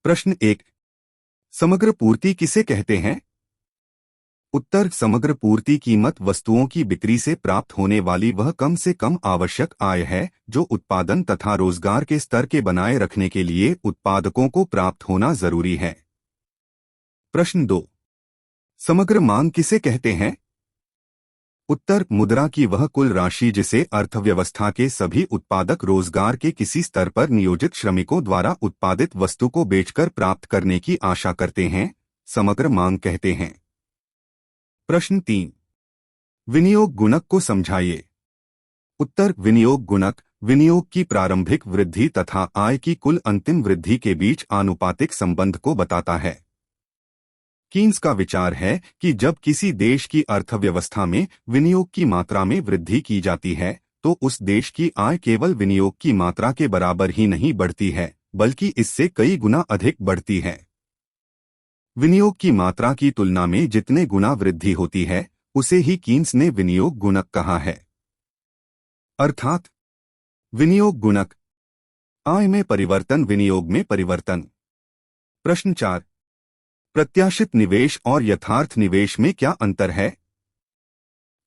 प्रश्न 1। समग्र पूर्ति किसे कहते हैं? उत्तर। समग्र पूर्ति कीमत वस्तुओं की बिक्री से प्राप्त होने वाली वह कम से कम आवश्यक आय है जो उत्पादन तथा रोजगार के स्तर के बनाए रखने के लिए उत्पादकों को प्राप्त होना जरूरी है। प्रश्न 2। समग्र मांग किसे कहते हैं? उत्तर। मुद्रा की वह कुल राशि जिसे अर्थव्यवस्था के सभी उत्पादक रोजगार के किसी स्तर पर नियोजित श्रमिकों द्वारा उत्पादित वस्तु को बेचकर प्राप्त करने की आशा करते हैं, समग्र मांग कहते हैं। प्रश्न 3। विनियोग गुणक को समझाइए। उत्तर। विनियोग गुणक विनियोग की प्रारंभिक वृद्धि तथा आय की कुल अंतिम वृद्धि के बीच आनुपातिक संबंध को बताता है। कीन्स का विचार है कि जब किसी देश की अर्थव्यवस्था में विनियोग की मात्रा में वृद्धि की जाती है तो उस देश की आय केवल विनियोग की मात्रा के बराबर ही नहीं बढ़ती है बल्कि इससे कई गुना अधिक बढ़ती है। विनियोग की मात्रा की तुलना में जितने गुना वृद्धि होती है उसे ही कीन्स ने विनियोग गुणक कहा है। अर्थात विनियोग गुणक आय में परिवर्तन, विनियोग में परिवर्तन। प्रश्न 4। प्रत्याशित निवेश और यथार्थ निवेश में क्या अंतर है?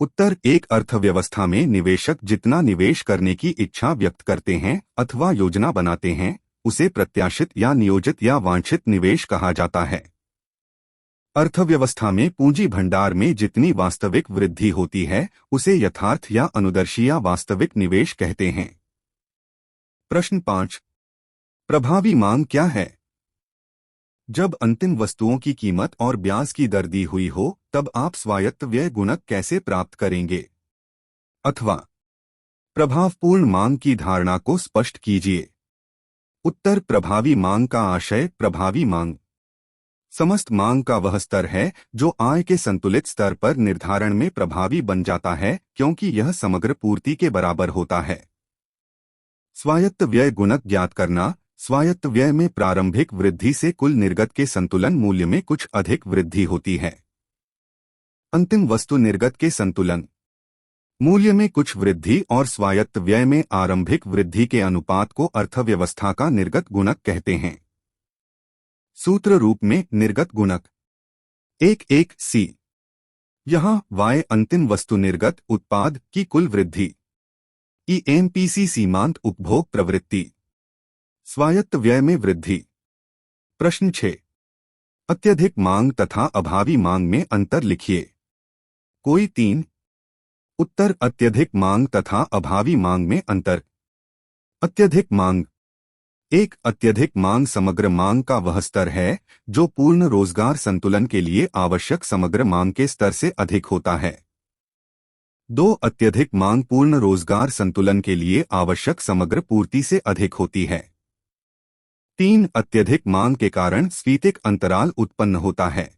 उत्तर। एक अर्थव्यवस्था में निवेशक जितना निवेश करने की इच्छा व्यक्त करते हैं अथवा योजना बनाते हैं उसे प्रत्याशित या नियोजित या वांछित निवेश कहा जाता है। अर्थव्यवस्था में पूंजी भंडार में जितनी वास्तविक वृद्धि होती है उसे यथार्थ या अनुदर्शी या वास्तविक निवेश कहते हैं। प्रश्न 5। प्रभावी मांग क्या है? जब अंतिम वस्तुओं की कीमत और ब्याज की दर दी हुई हो तब आप स्वायत्त व्यय गुणक कैसे प्राप्त करेंगे? अथवा प्रभावपूर्ण मांग की धारणा को स्पष्ट कीजिए। उत्तर। प्रभावी मांग का आशय प्रभावी मांग समस्त मांग का वह स्तर है जो आय के संतुलित स्तर पर निर्धारण में प्रभावी बन जाता है क्योंकि यह समग्र पूर्ति के बराबर होता है। स्वायत्त व्यय गुणक ज्ञात करना। स्वायत्त व्यय में प्रारंभिक वृद्धि से कुल निर्गत के संतुलन मूल्य में कुछ अधिक वृद्धि होती है। अंतिम वस्तु निर्गत के संतुलन मूल्य में कुछ वृद्धि और स्वायत्त व्यय में आरंभिक वृद्धि के अनुपात को अर्थव्यवस्था का निर्गत गुणक कहते हैं। सूत्र रूप में निर्गत गुणक 1:1 यहाँ y अंतिम वस्तु निर्गत उत्पाद की कुल वृद्धि, EMPC सीमांत उपभोग प्रवृत्ति, स्वायत्त व्यय में वृद्धि। प्रश्न 6। अत्यधिक मांग तथा अभावी मांग में अंतर लिखिए। कोई 3। उत्तर। अत्यधिक मांग तथा अभावी मांग में अंतर। अत्यधिक मांग 1। अत्यधिक मांग समग्र मांग का वह स्तर है जो पूर्ण रोजगार संतुलन के लिए आवश्यक समग्र मांग के स्तर से अधिक होता है। 2। अत्यधिक मांग पूर्ण रोजगार संतुलन के लिए आवश्यक समग्र पूर्ति से अधिक होती है। 3। अत्यधिक मांग के कारण स्फीतिक अंतराल उत्पन्न होता है।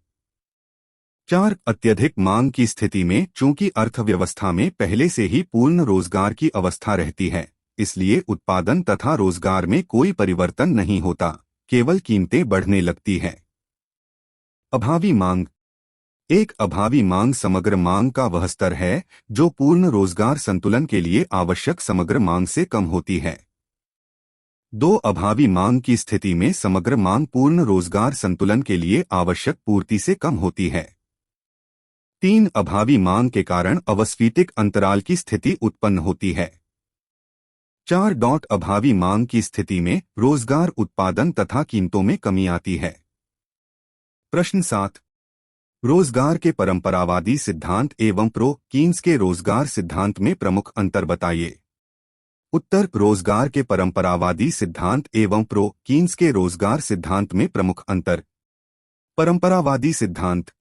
4। अत्यधिक मांग की स्थिति में चूंकि अर्थव्यवस्था में पहले से ही पूर्ण रोजगार की अवस्था रहती है इसलिए उत्पादन तथा रोजगार में कोई परिवर्तन नहीं होता, केवल कीमतें बढ़ने लगती है। अभावी मांग 1। अभावी मांग समग्र मांग का वह स्तर है जो पूर्ण रोजगार संतुलन के लिए आवश्यक समग्र मांग से कम होती है। 2। अभावी मांग की स्थिति में समग्र मांग पूर्ण रोजगार संतुलन के लिए आवश्यक पूर्ति से कम होती है। 3। अभावी मांग के कारण अवस्फीतिक अंतराल की स्थिति उत्पन्न होती है। 4. अभावी मांग की स्थिति में रोजगार उत्पादन तथा कीमतों में कमी आती है। प्रश्न 7। रोजगार के परंपरावादी सिद्धांत एवं कीन्स के रोजगार सिद्धांत में प्रमुख अंतर बताइए। उत्तर। रोजगार के परंपरावादी सिद्धांत एवं कीन्स के रोजगार सिद्धांत में प्रमुख अंतर। परंपरावादी सिद्धांत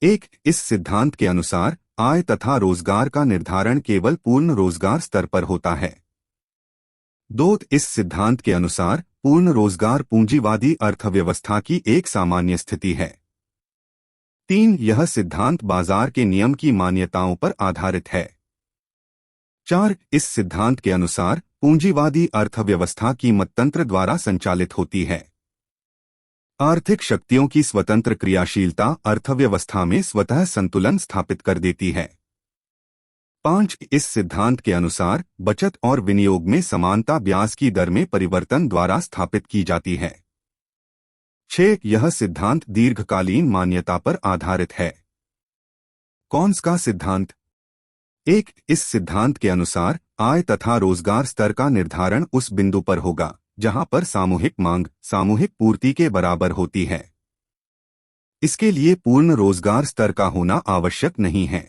1। इस सिद्धांत के अनुसार आय तथा रोजगार का निर्धारण केवल पूर्ण रोजगार स्तर पर होता है। 2। इस सिद्धांत के अनुसार पूर्ण रोजगार पूंजीवादी अर्थव्यवस्था की एक सामान्य स्थिति है। 3। यह सिद्धांत बाजार के नियम की मान्यताओं पर आधारित है। 4। इस सिद्धांत के अनुसार पूंजीवादी अर्थव्यवस्था कीमततंत्र द्वारा संचालित होती है। आर्थिक शक्तियों की स्वतंत्र क्रियाशीलता अर्थव्यवस्था में स्वतः संतुलन स्थापित कर देती है। 5। इस सिद्धांत के अनुसार बचत और विनियोग में समानता ब्याज की दर में परिवर्तन द्वारा स्थापित की जाती है। 6 यह सिद्धांत दीर्घकालीन मान्यता पर आधारित है। कौन सा सिद्धांत? 1 इस सिद्धांत के अनुसार आय तथा रोजगार स्तर का निर्धारण उस बिंदु पर होगा जहां पर सामूहिक मांग सामूहिक पूर्ति के बराबर होती है। इसके लिए पूर्ण रोजगार स्तर का होना आवश्यक नहीं है।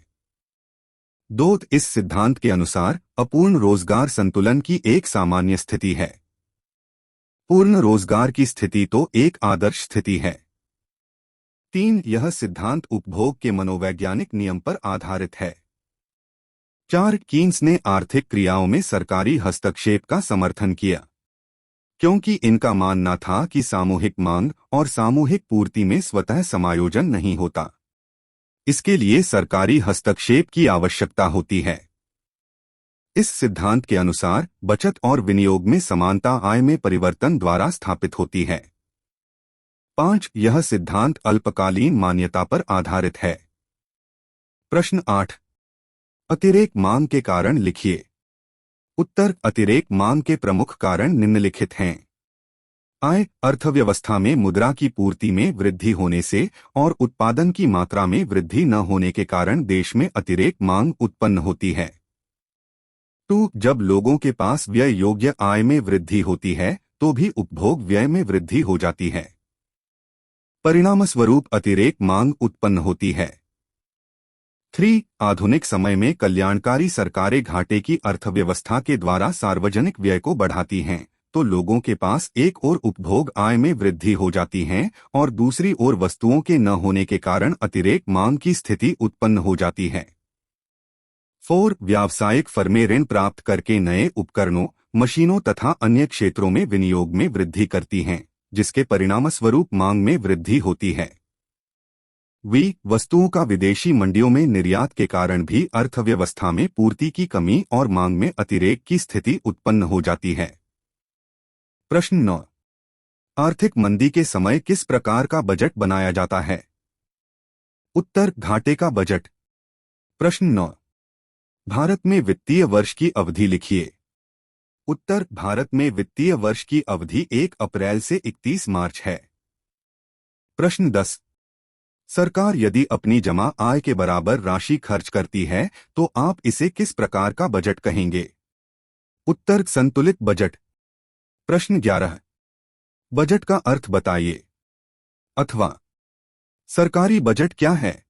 2 इस सिद्धांत के अनुसार अपूर्ण रोजगार संतुलन की एक सामान्य स्थिति है। पूर्ण रोजगार की स्थिति तो एक आदर्श स्थिति है। 3 यह सिद्धांत उपभोग के मनोवैज्ञानिक नियम पर आधारित है। 4 कीन्स ने आर्थिक क्रियाओं में सरकारी हस्तक्षेप का समर्थन किया, क्योंकि इनका मानना था कि सामूहिक मांग और सामूहिक पूर्ति में स्वतः समायोजन नहीं होता। इसके लिए सरकारी हस्तक्षेप की आवश्यकता होती है। इस सिद्धांत के अनुसार बचत और विनियोग में समानता आय में परिवर्तन द्वारा स्थापित होती है। 5 यह सिद्धांत अल्पकालीन मान्यता पर आधारित है। प्रश्न 8 अतिरेक मांग के कारण लिखिए। उत्तर अतिरेक मांग के प्रमुख कारण निम्नलिखित हैं। आय अर्थव्यवस्था में मुद्रा की पूर्ति में वृद्धि होने से और उत्पादन की मात्रा में वृद्धि न होने के कारण देश में अतिरेक मांग उत्पन्न होती है। 2 जब लोगों के पास व्यय योग्य आय में वृद्धि होती है तो भी उपभोग व्यय में वृद्धि हो जाती है। परिणामस्वरूप अतिरेक मांग उत्पन्न होती है। 3 आधुनिक समय में कल्याणकारी सरकारें घाटे की अर्थव्यवस्था के द्वारा सार्वजनिक व्यय को बढ़ाती हैं, तो लोगों के पास एक ओर उपभोग आय में वृद्धि हो जाती है और दूसरी ओर वस्तुओं के न होने के कारण अतिरेक मांग की स्थिति उत्पन्न हो जाती है। 4 व्यावसायिक फर्में ऋण प्राप्त करके नए उपकरणों, मशीनों तथा अन्य क्षेत्रों में विनियोग में वृद्धि करती हैं, जिसके परिणामस्वरूप मांग में वृद्धि होती है। वस्तुओं का विदेशी मंडियों में निर्यात के कारण भी अर्थव्यवस्था में पूर्ति की कमी और मांग में अतिरेक की स्थिति उत्पन्न हो जाती है। प्रश्न 9 आर्थिक मंदी के समय किस प्रकार का बजट बनाया जाता है? उत्तर घाटे का बजट। प्रश्न 9 भारत में वित्तीय वर्ष की अवधि लिखिए। उत्तर भारत में वित्तीय वर्ष की अवधि 1 अप्रैल से 31 मार्च है। प्रश्न 10 सरकार यदि अपनी जमा आय के बराबर राशि खर्च करती है तो आप इसे किस प्रकार का बजट कहेंगे? उत्तर संतुलित बजट। प्रश्न 11 बजट का अर्थ बताइए, अथवा सरकारी बजट क्या है?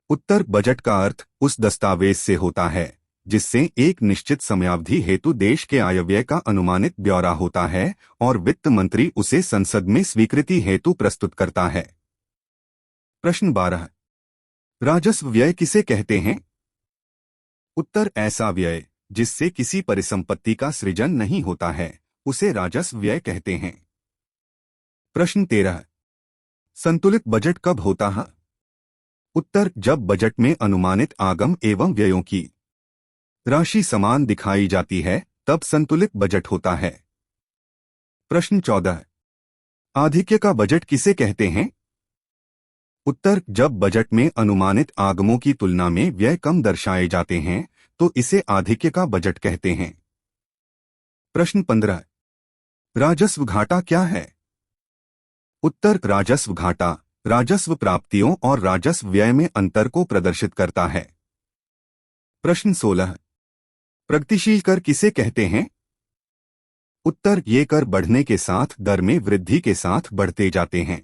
उत्तर बजट का अर्थ उस दस्तावेज से होता है जिससे एक निश्चित समयावधि हेतु देश के आयव्यय का अनुमानित ब्यौरा होता है और वित्त मंत्री उसे संसद में स्वीकृति हेतु प्रस्तुत करता है। प्रश्न 12 राजस्व व्यय किसे कहते हैं? उत्तर ऐसा व्यय जिससे किसी परिसंपत्ति का सृजन नहीं होता है उसे राजस्व व्यय कहते हैं। प्रश्न 13 संतुलित बजट कब होता है? उत्तर जब बजट में अनुमानित आगम एवं व्ययों की राशि समान दिखाई जाती है तब संतुलित बजट होता है। प्रश्न 14 आधिक्य का बजट किसे कहते हैं? उत्तर जब बजट में अनुमानित आगमों की तुलना में व्यय कम दर्शाए जाते हैं तो इसे आधिक्य का बजट कहते हैं। प्रश्न 15 राजस्व घाटा क्या है? उत्तर राजस्व घाटा राजस्व प्राप्तियों और राजस्व व्यय में अंतर को प्रदर्शित करता है। प्रश्न 16 प्रगतिशील कर किसे कहते हैं? उत्तर ये कर बढ़ने के साथ दर में वृद्धि के साथ बढ़ते जाते हैं।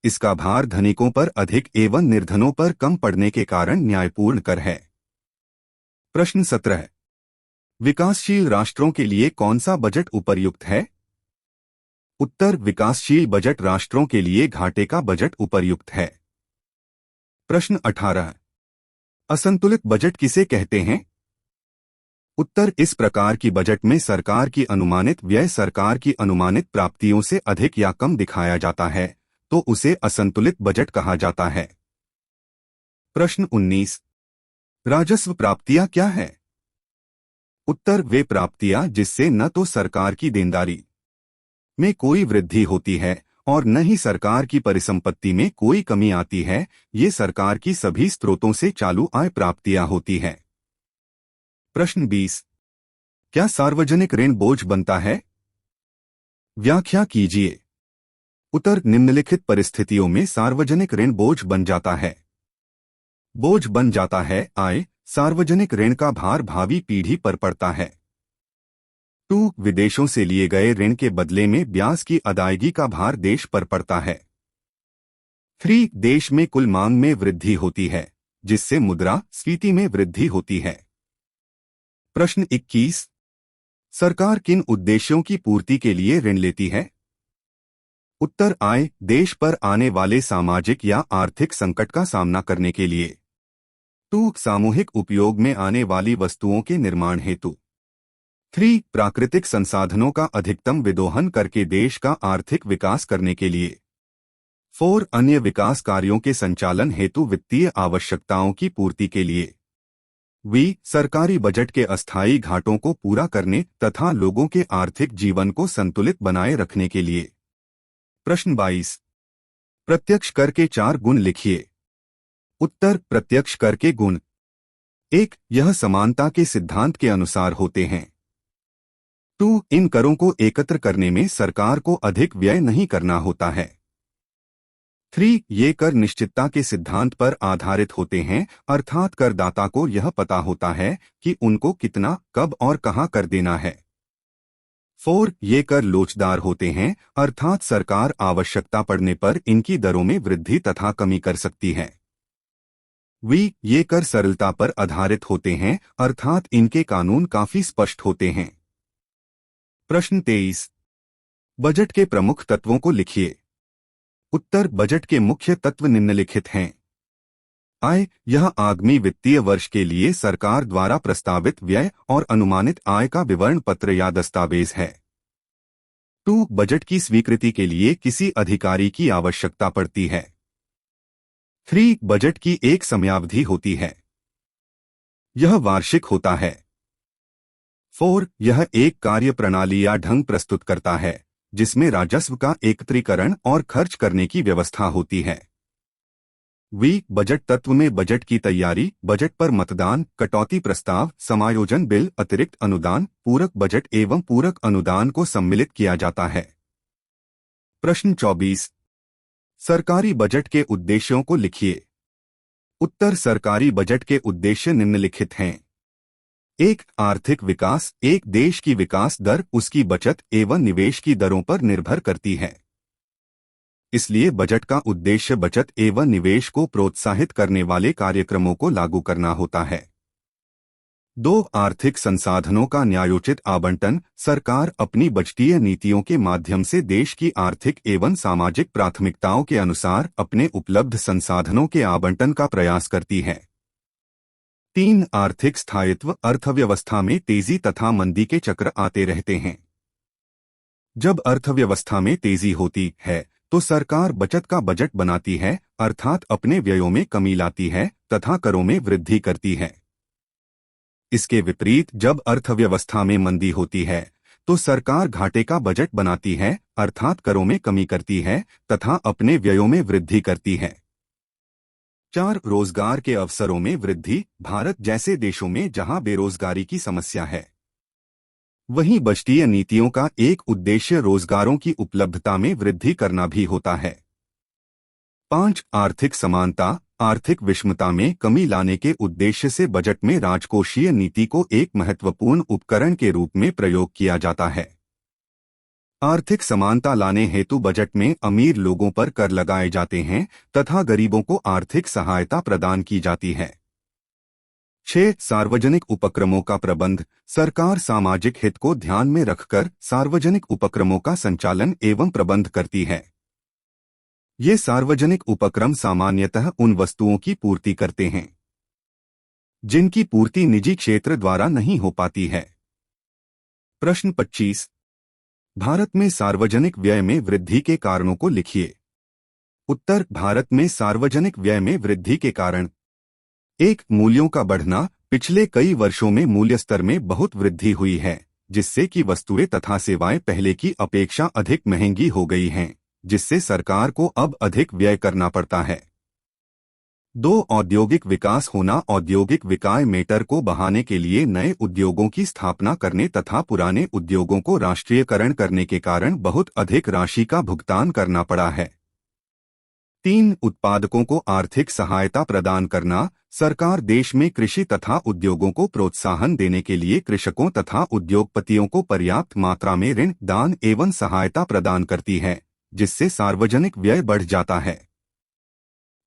इसका भार धनिकों पर अधिक एवं निर्धनों पर कम पड़ने के कारण न्यायपूर्ण कर है। प्रश्न 17 विकासशील राष्ट्रों के लिए कौन सा बजट उपर्युक्त है? उत्तर विकासशील बजट राष्ट्रों के लिए घाटे का बजट उपर्युक्त है। प्रश्न 18 असंतुलित बजट किसे कहते हैं? उत्तर इस प्रकार की बजट में सरकार की अनुमानित व्यय सरकार की अनुमानित प्राप्तियों से अधिक या कम दिखाया जाता है तो उसे असंतुलित बजट कहा जाता है। प्रश्न 19 राजस्व प्राप्तियां क्या है? उत्तर वे प्राप्तियां जिससे न तो सरकार की देनदारी में कोई वृद्धि होती है और न ही सरकार की परिसंपत्ति में कोई कमी आती है, ये सरकार की सभी स्रोतों से चालू आय प्राप्तियां होती है। प्रश्न 20 क्या सार्वजनिक ऋण बोझ बनता है? व्याख्या कीजिए। उत्तर निम्नलिखित परिस्थितियों में सार्वजनिक ऋण बोझ बन जाता है। बोझ बन जाता है आय, सार्वजनिक ऋण का भार भावी पीढ़ी पर पड़ता है। 2 विदेशों से लिए गए ऋण के बदले में ब्याज की अदायगी का भार देश पर पड़ता है। 3 देश में कुल मांग में वृद्धि होती है, जिससे मुद्रास्फीति में वृद्धि होती है। प्रश्न 21। सरकार किन उद्देश्यों की पूर्ति के लिए ऋण लेती है? उत्तर आय, देश पर आने वाले सामाजिक या आर्थिक संकट का सामना करने के लिए। 2 सामूहिक उपयोग में आने वाली वस्तुओं के निर्माण हेतु। 3 प्राकृतिक संसाधनों का अधिकतम विदोहन करके देश का आर्थिक विकास करने के लिए। 4 अन्य विकास कार्यों के संचालन हेतु वित्तीय आवश्यकताओं की पूर्ति के लिए। सरकारी बजट के अस्थायी घाटों को पूरा करने तथा लोगों के आर्थिक जीवन को संतुलित बनाए रखने के लिए। प्रश्न 22। प्रत्यक्ष कर के 4 गुण लिखिए। उत्तर प्रत्यक्ष कर के गुण। 1 यह समानता के सिद्धांत के अनुसार होते हैं। 2 इन करों को एकत्र करने में सरकार को अधिक व्यय नहीं करना होता है। 3 ये कर निश्चितता के सिद्धांत पर आधारित होते हैं, अर्थात करदाता को यह पता होता है कि उनको कितना, कब और कहां कर देना है। 4 ये कर लोचदार होते हैं, अर्थात सरकार आवश्यकता पड़ने पर इनकी दरों में वृद्धि तथा कमी कर सकती है। ये कर सरलता पर आधारित होते हैं, अर्थात इनके कानून काफी स्पष्ट होते हैं। प्रश्न 23। बजट के प्रमुख तत्वों को लिखिए। उत्तर बजट के मुख्य तत्व निम्नलिखित हैं। आय, यह आगामी वित्तीय वर्ष के लिए सरकार द्वारा प्रस्तावित व्यय और अनुमानित आय का विवरण पत्र या दस्तावेज है। 2 बजट की स्वीकृति के लिए किसी अधिकारी की आवश्यकता पड़ती है। 3 बजट की एक समयावधि होती है। यह वार्षिक होता है। 4 यह एक कार्य प्रणाली या ढंग प्रस्तुत करता है, जिसमें राजस्व का एकत्रीकरण और खर्च करने की व्यवस्था होती है। बजट तत्व में बजट की तैयारी, बजट पर मतदान, कटौती प्रस्ताव, समायोजन बिल, अतिरिक्त अनुदान, पूरक बजट एवं पूरक अनुदान को सम्मिलित किया जाता है। प्रश्न 24। सरकारी बजट के उद्देश्यों को लिखिए। उत्तर सरकारी बजट के उद्देश्य निम्नलिखित हैं। 1 आर्थिक विकास। एक देश की विकास दर उसकी बचत एवं निवेश की दरों पर निर्भर करती है। इसलिए बजट का उद्देश्य बचत एवं निवेश को प्रोत्साहित करने वाले कार्यक्रमों को लागू करना होता है। 2 आर्थिक संसाधनों का न्यायोचित आवंटन। सरकार अपनी बजटीय नीतियों के माध्यम से देश की आर्थिक एवं सामाजिक प्राथमिकताओं के अनुसार अपने उपलब्ध संसाधनों के आवंटन का प्रयास करती है। 3 आर्थिक स्थायित्व। अर्थव्यवस्था में तेजी तथा मंदी के चक्र आते रहते हैं। जब अर्थव्यवस्था में तेजी होती है तो सरकार बचत का बजट बनाती है, अर्थात अपने व्ययों में कमी लाती है तथा करों में वृद्धि करती है। इसके विपरीत जब अर्थव्यवस्था में मंदी होती है तो सरकार घाटे का बजट बनाती है, अर्थात करों में कमी करती है तथा अपने व्ययों में वृद्धि करती है। 4 रोजगार के अवसरों में वृद्धि। भारत जैसे देशों में जहां बेरोजगारी की समस्या है, वहीं बजटीय नीतियों का एक उद्देश्य रोजगारों की उपलब्धता में वृद्धि करना भी होता है। 5 आर्थिक समानता। आर्थिक विषमता में कमी लाने के उद्देश्य से बजट में राजकोषीय नीति को एक महत्वपूर्ण उपकरण के रूप में प्रयोग किया जाता है। आर्थिक समानता लाने हेतु बजट में अमीर लोगों पर कर लगाए जाते हैं तथा गरीबों को आर्थिक सहायता प्रदान की जाती है। 6 सार्वजनिक उपक्रमों का प्रबंध। सरकार सामाजिक हित को ध्यान में रखकर सार्वजनिक उपक्रमों का संचालन एवं प्रबंध करती है। ये सार्वजनिक उपक्रम सामान्यतः उन वस्तुओं की पूर्ति करते हैं जिनकी पूर्ति निजी क्षेत्र द्वारा नहीं हो पाती है। प्रश्न 25। भारत में सार्वजनिक व्यय में वृद्धि के कारणों को लिखिए। उत्तर भारत में सार्वजनिक व्यय में वृद्धि के कारण। 1 मूल्यों का बढ़ना। पिछले कई वर्षों में मूल्य स्तर में बहुत वृद्धि हुई है, जिससे कि वस्तुएं तथा सेवाएं पहले की अपेक्षा अधिक महंगी हो गई हैं, जिससे सरकार को अब अधिक व्यय करना पड़ता है। दो, औद्योगिक विकास होना। औद्योगिक विकास मेटर को बढ़ाने के लिए नए उद्योगों की स्थापना करने तथा पुराने उद्योगों को राष्ट्रीयकरण करने के कारण बहुत अधिक राशि का भुगतान करना पड़ा है। तीन, उत्पादकों को आर्थिक सहायता प्रदान करना। सरकार देश में कृषि तथा उद्योगों को प्रोत्साहन देने के लिए कृषकों तथा उद्योगपतियों को पर्याप्त मात्रा में ऋण, दान एवं सहायता प्रदान करती है, जिससे सार्वजनिक व्यय बढ़ जाता है।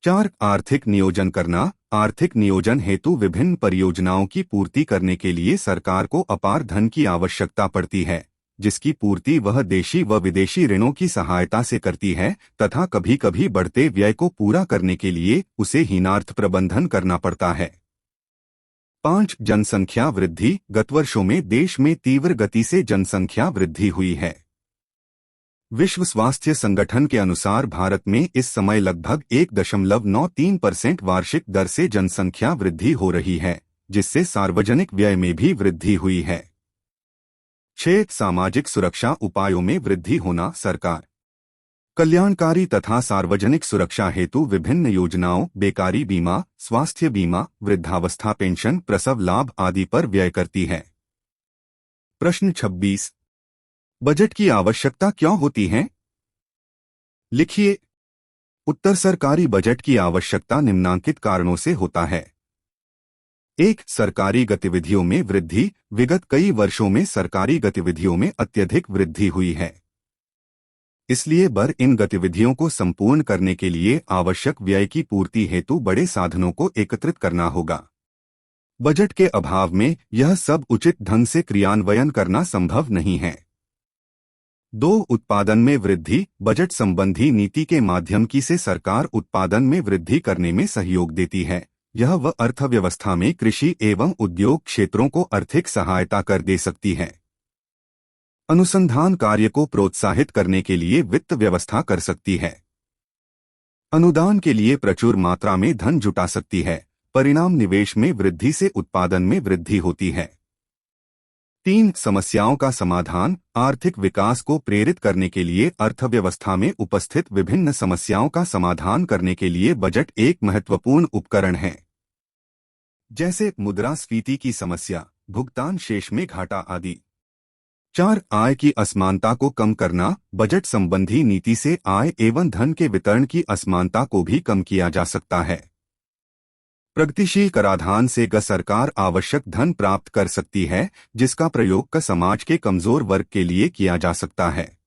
चार, आर्थिक नियोजन करना। आर्थिक नियोजन हेतु विभिन्न परियोजनाओं की पूर्ति करने के लिए सरकार को अपार धन की आवश्यकता पड़ती है, जिसकी पूर्ति वह देशी व विदेशी ऋणों की सहायता से करती है तथा कभी कभी बढ़ते व्यय को पूरा करने के लिए उसे हीनार्थ प्रबंधन करना पड़ता है। पाँच, जनसंख्या वृद्धि। गत वर्षों में देश में तीव्र गति से जनसंख्या वृद्धि हुई है। विश्व स्वास्थ्य संगठन के अनुसार भारत में इस समय लगभग 1.93% वार्षिक दर से जनसंख्या वृद्धि हो रही है, जिससे सार्वजनिक व्यय में भी वृद्धि हुई है। 6, सामाजिक सुरक्षा उपायों में वृद्धि होना। सरकार कल्याणकारी तथा सार्वजनिक सुरक्षा हेतु विभिन्न योजनाओं, बेकारी बीमा, स्वास्थ्य बीमा, वृद्धावस्था पेंशन, प्रसव लाभ आदि पर व्यय करती है। प्रश्न 26, बजट की आवश्यकता क्यों होती है? लिखिए। उत्तर, सरकारी बजट की आवश्यकता निम्नांकित कारणों से होता है। 1, सरकारी गतिविधियों में वृद्धि। विगत कई वर्षों में सरकारी गतिविधियों में अत्यधिक वृद्धि हुई है, इसलिए इन गतिविधियों को संपूर्ण करने के लिए आवश्यक व्यय की पूर्ति हेतु बड़े साधनों को एकत्रित करना होगा। बजट के अभाव में यह सब उचित ढंग से क्रियान्वयन करना संभव नहीं है। 2, उत्पादन में वृद्धि। बजट संबंधी नीति के माध्यम से सरकार उत्पादन में वृद्धि करने में सहयोग देती है। यह वह अर्थव्यवस्था में कृषि एवं उद्योग क्षेत्रों को आर्थिक सहायता कर दे सकती है। अनुसंधान कार्य को प्रोत्साहित करने के लिए वित्त व्यवस्था कर सकती है। अनुदान के लिए प्रचुर मात्रा में धन जुटा सकती है। परिणाम, निवेश में वृद्धि से उत्पादन में वृद्धि होती है। 3, समस्याओं का समाधान। आर्थिक विकास को प्रेरित करने के लिए अर्थव्यवस्था में उपस्थित विभिन्न समस्याओं का समाधान करने के लिए बजट एक महत्वपूर्ण उपकरण है, जैसे मुद्रास्फीति की समस्या, भुगतान शेष में घाटा आदि। 4, आय की असमानता को कम करना। बजट संबंधी नीति से आय एवं धन के वितरण की असमानता को भी कम किया जा सकता है। प्रगतिशील कराधान से सरकार आवश्यक धन प्राप्त कर सकती है, जिसका प्रयोग समाज के कमजोर वर्ग के लिए किया जा सकता है।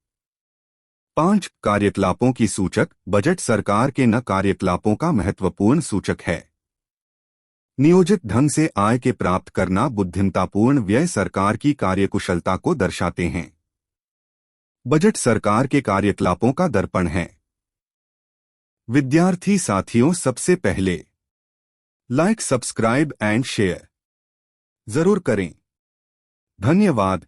5, कार्यकलापों की सूचक। बजट सरकार के कार्यकलापों का महत्वपूर्ण सूचक है। नियोजित ढंग से आय के प्राप्त करना, बुद्धिमतापूर्ण व्यय सरकार की कार्यकुशलता को दर्शाते हैं। बजट सरकार के कार्यकलापों का दर्पण है। विद्यार्थी साथियों, सबसे पहले लाइक, सब्सक्राइब एंड शेयर जरूर करें। धन्यवाद।